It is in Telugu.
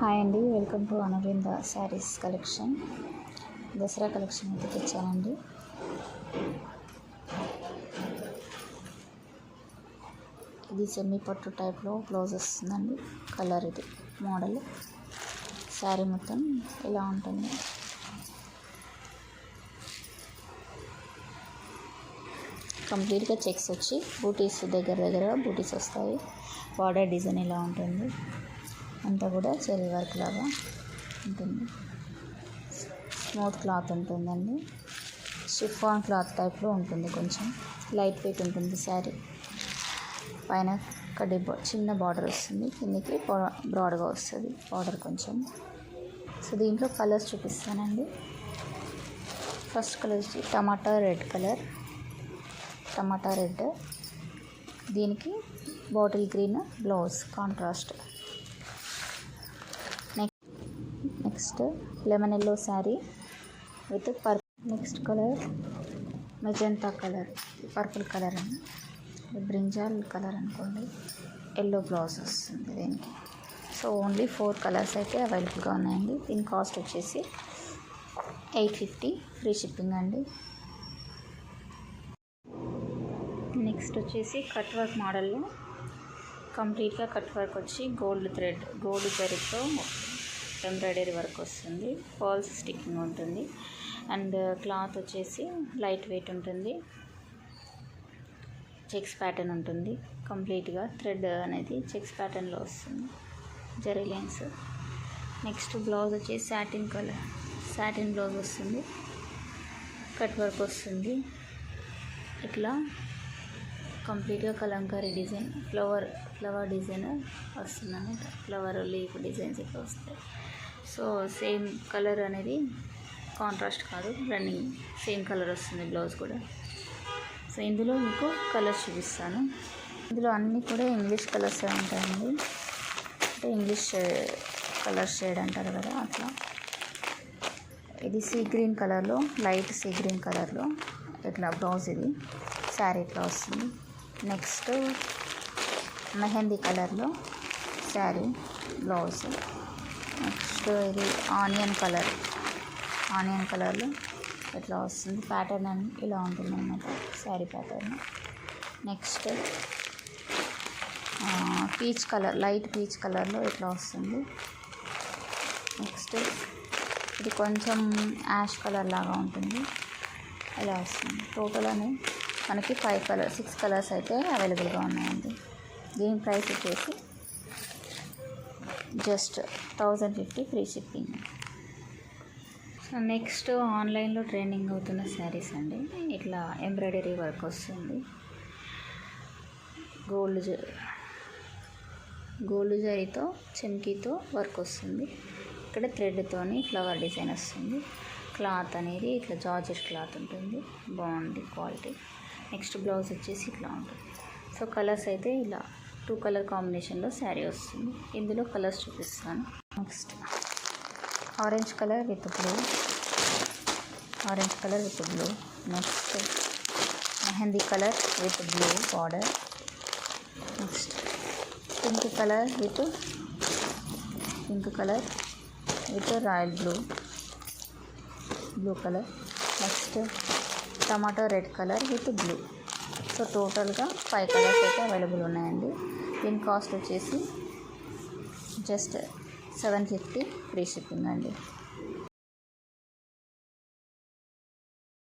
హాయ్ అండి, welcome to Anuvinda sarees collection. Dasara collection అయితే తెచ్చానండి. ఇది సెమీ పట్టు టైప్లో బ్లౌజ్ వస్తుందండి. కలర్ ఇది మోడల్. శారీ మొత్తం ఇలా ఉంటుంది. కంప్లీట్గా చెక్స్ వచ్చి బూటీస్ దగ్గర బూటీస్ వస్తాయి. బార్డర్ డిజైన్ ఇలా ఉంటుంది. అంతా కూడా చెరీ వర్క్ లాగా ఉంటుంది. స్మూత్ క్లాత్ ఉంటుందండి. షిఫాన్ క్లాత్ టైప్లో ఉంటుంది. కొంచెం లైట్ వెయిట్ ఉంటుంది శారీ. పైన కడ్డీ చిన్న బార్డర్ వస్తుంది, కిందకి బ్రాడ్గా వస్తుంది బార్డర్ కొంచెం. సో దీంట్లో కలర్స్ చూపిస్తానండి. ఫస్ట్ కలర్ వచ్చి టమాటా రెడ్ కలర్. టమాటా రెడ్, దీనికి bottle green blouse contrast. Next lemon yellow sari with next colour magenta colour, purple colour అని, బ్రింజాల్ కలర్ అనుకోండి. ఎల్లో బ్లౌజ్ వస్తుంది దీనికి. సో ఓన్లీ 4 కలర్స్ అయితే అవైలబుల్గా ఉన్నాయండి. దీని కాస్ట్ వచ్చేసి 850, ఫ్రీ షిప్పింగ్ అండి. నెక్స్ట్ వచ్చేసి కట్ వర్క్ మోడల్లో కంప్లీట్గా కట్ వర్క్ వచ్చి గోల్డ్ జరీతో ఎంబ్రాయిడరీ వర్క్ వస్తుంది. ఫాల్స్ స్టిక్కింగ్ ఉంటుంది. అండ్ క్లాత్ వచ్చేసి లైట్ వెయిట్ ఉంటుంది. చెక్స్ ప్యాటర్న్ ఉంటుంది. కంప్లీట్గా థ్రెడ్ అనేది చెక్స్ ప్యాటర్న్లో వస్తుంది, జరీ లైన్స్. నెక్స్ట్ బ్లౌజ్ వచ్చేసి సాటిన్ బ్లౌజ్ వస్తుంది. కట్ వర్క్ వస్తుంది. ఇట్లా కంప్లీట్గా కలంకారీ డిజైన్, ఫ్లవర్ డిజైన్ వస్తుంది అన్నమాట. ఫ్లవర్ లీఫ్ డిజైన్స్ ఇట్లా వస్తాయి. సో సేమ్ కలర్ అనేది కాంట్రాస్ట్ కాదు, రన్నింగ్ సేమ్ కలర్ వస్తుంది బ్లౌజ్ కూడా. సో ఇందులో మీకు కలర్స్ చూపిస్తాను. ఇందులో అన్నీ కూడా ఇంగ్లీష్ కలర్స్ ఉంటాయండి. అంటే ఇంగ్లీష్ కలర్ షేడ్ అంటారు కదా, అట్లా. ఇది సీ గ్రీన్ కలర్లో, లైట్ సీ గ్రీన్ కలర్లో ఇట్లా బ్లౌజ్. ఇది శారీ ఇట్లా వస్తుంది. నెక్స్ట్ మెహందీ కలర్లో శారీ బ్లౌజ్. నెక్స్ట్ ఇది ఆనియన్ కలర్లో ఇట్లా వస్తుంది. ప్యాటర్న్ అని ఇలా ఉంటుంది అన్నమాట, sari pattern. Next peach colour, light peach కలర్లో ఇట్లా వస్తుంది. నెక్స్ట్ ఇది కొంచెం యాష్ కలర్ లాగా ఉంటుంది, ఇలా వస్తుంది. టోటల్ అని మనకి 6 కలర్స్ అయితే అవైలబుల్గా ఉన్నాయండి. దీని ప్రైస్ వచ్చేసి just 1050, free shipping. So next ఆన్లైన్లో ట్రెండింగ్ అవుతున్న శారీస్ అండి. ఇట్లా ఎంబ్రాయిడరీ వర్క్ వస్తుంది. గోల్డ్ జరీతో చెమ్కీతో వర్క్ వస్తుంది. ఇక్కడ థ్రెడ్తోని ఫ్లవర్ డిజైన్ వస్తుంది. క్లాత్ అనేది ఇట్లా జార్జెట్ క్లాత్ ఉంటుంది, బాగుంది క్వాలిటీ. నెక్స్ట్ బ్లౌజ్ వచ్చేసి ఇట్లా ఉంటుంది. సో కలర్స్ అయితే ఇలా 2 కలర్ కాంబినేషన్లో శారీ వస్తుంది. ఇందులో కలర్స్ చూపిస్తాను. Next orange colour with blue. Next mehndi colour with blue border. Next pink colour with royal blue colour. Next tomato red colour with blue. So టోటల్గా 5 కలర్స్ అయితే అవైలబుల్ ఉన్నాయండి. దీని కాస్ట్ వచ్చేసి జస్ట్ 750, ఫ్రీ షిప్పింగ్ అండి.